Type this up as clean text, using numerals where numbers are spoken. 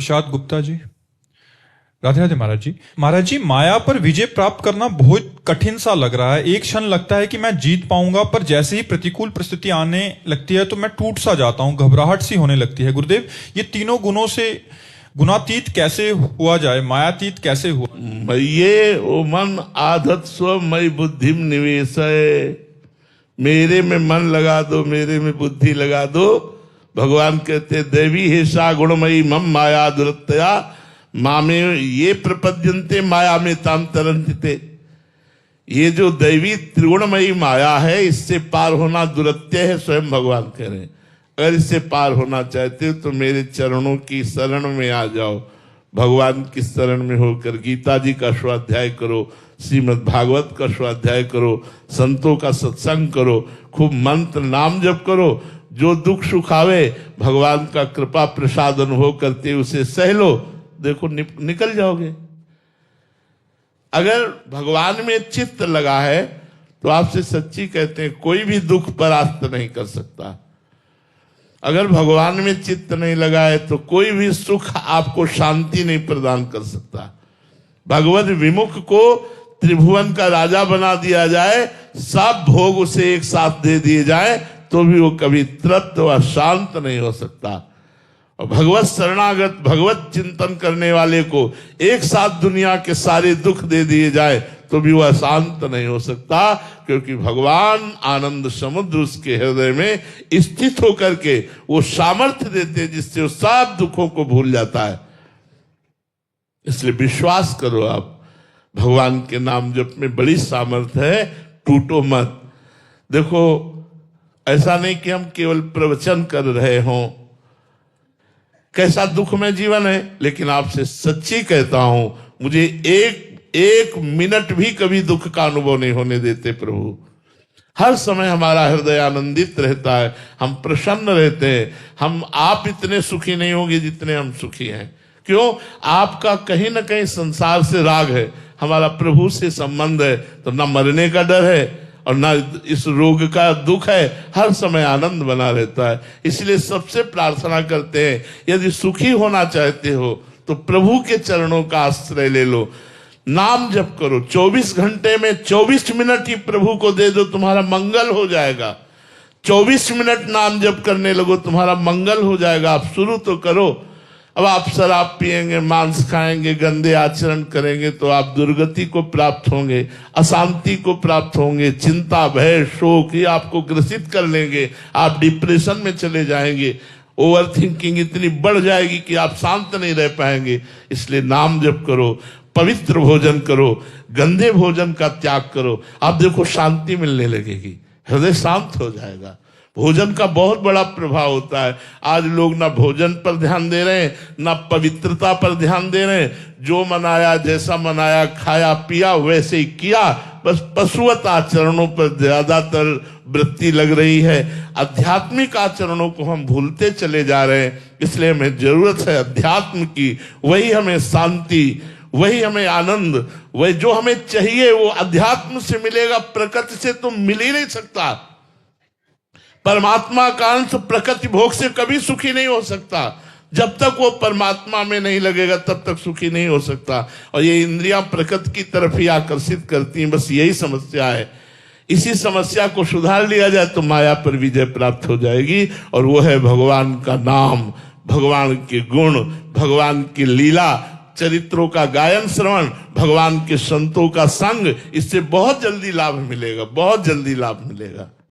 प्रसाद गुप्ता जी। राधे राधे महाराज जी। महाराज जी, माया पर विजय प्राप्त करना बहुत कठिन सा लग रहा है। एक क्षण लगता है कि मैं जीत पाऊंगा, पर जैसे ही प्रतिकूल परिस्थिति आने लगती है तो मैं टूट सा जाता हूं, घबराहट सी होने लगती है। गुरुदेव, ये तीनों गुणों से गुणातीत कैसे हुआ जाए, मायातीत कैसे हुआ? ये ओ मन आधत स्व मई बुद्धि निवेशय, मेरे में मन लगा दो, मेरे में बुद्धि लगा दो। भगवान कहते देवी हिषा गुणमयी मम माया दुरत्या मामे ये प्रपद्यन्ते माया में ताम तरंते। ये जो दैवी त्रिगुणमयी माया है, इससे पार होना दुरत्य है, स्वयं भगवान कह रहे हैं। अगर इससे पार होना चाहते हो तो मेरे चरणों की शरण में आ जाओ, भगवान की शरण में होकर गीता जी का स्वाध्याय करो, श्रीमद् भागवत का स्वाध्याय करो, संतों का सत्संग करो, खूब मंत्र नाम जप करो। जो दुख सुख आवे भगवान का कृपा प्रसाद अनुभव करते उसे सह लो, देखो निकल जाओगे। अगर भगवान में चित्त लगा है तो आपसे सच्ची कहते हैं कोई भी दुख परास्त नहीं कर सकता। अगर भगवान में चित्त नहीं लगा है तो कोई भी सुख आपको शांति नहीं प्रदान कर सकता। भगवत विमुख को त्रिभुवन का राजा बना दिया जाए, सब भोग उसे एक साथ दे दिए जाए, तो भी वो कभी तृप्त व शांत नहीं हो सकता। और भगवत शरणागत भगवत चिंतन करने वाले को एक साथ दुनिया के सारे दुख दे दिए जाए तो भी वह शांत नहीं हो सकता, क्योंकि भगवान आनंद समुद्र उसके हृदय में स्थित होकर के वो सामर्थ्य देते जिससे वो सब दुखों को भूल जाता है। इसलिए विश्वास करो, आप भगवान के नाम जप में बड़ी सामर्थ्य है, टूटो मत। देखो, ऐसा नहीं कि हम केवल प्रवचन कर रहे हों, कैसा दुखमय जीवन है, लेकिन आपसे सच्ची कहता हूं, मुझे एक मिनट भी कभी दुख का अनुभव नहीं होने देते प्रभु। हर समय हमारा हृदय आनंदित रहता है, हम प्रसन्न रहते हैं। आप इतने सुखी नहीं होंगे जितने हम सुखी हैं। क्यों? आपका कहीं ना कहीं संसार से राग है, हमारा प्रभु से संबंध है, तो ना मरने का डर है और ना इस रोग का दुख है, हर समय आनंद बना रहता है। इसलिए सबसे प्रार्थना करते हैं, यदि सुखी होना चाहते हो तो प्रभु के चरणों का आश्रय ले लो, नाम जप करो। 24 घंटे में 24 मिनट ही प्रभु को दे दो, तुम्हारा मंगल हो जाएगा। 24 मिनट नाम जप करने लगो, तुम्हारा मंगल हो जाएगा। आप शुरू तो करो। अब आप शराब पिएंगे, मांस खाएंगे, गंदे आचरण करेंगे तो आप दुर्गति को प्राप्त होंगे, अशांति को प्राप्त होंगे, चिंता भय शोक ये आपको ग्रसित कर लेंगे, आप डिप्रेशन में चले जाएंगे, ओवर थिंकिंग इतनी बढ़ जाएगी कि आप शांत नहीं रह पाएंगे। इसलिए नाम जप करो, पवित्र भोजन करो, गंदे भोजन का त्याग करो, आप देखो शांति मिलने लगेगी, हृदय शांत हो जाएगा। भोजन का बहुत बड़ा प्रभाव होता है। आज लोग ना भोजन पर ध्यान दे रहे हैं, ना पवित्रता पर ध्यान दे रहे हैं। जो मनाया, जैसा मनाया, खाया पिया वैसे ही किया, बस पशुवत आचरणों पर ज्यादातर वृत्ति लग रही है। आध्यात्मिक आचरणों को हम भूलते चले जा रहे हैं। इसलिए हमें जरूरत है अध्यात्म की, वही हमें शांति, वही हमें आनंद, वही जो हमें चाहिए वो अध्यात्म से मिलेगा, प्रकृति से तो मिल ही नहीं सकता। परमात्मा का अंश प्रकृति भोग से कभी सुखी नहीं हो सकता। जब तक वो परमात्मा में नहीं लगेगा तब तक सुखी नहीं हो सकता। और ये इंद्रियां प्रकृति की तरफ ही आकर्षित करती हैं, बस यही समस्या है। इसी समस्या को सुधार लिया जाए तो माया पर विजय प्राप्त हो जाएगी, और वो है भगवान का नाम, भगवान के गुण, भगवान की लीला, चरित्रों का गायन श्रवण, भगवान के संतों का संग। इससे बहुत जल्दी लाभ मिलेगा, बहुत जल्दी लाभ मिलेगा।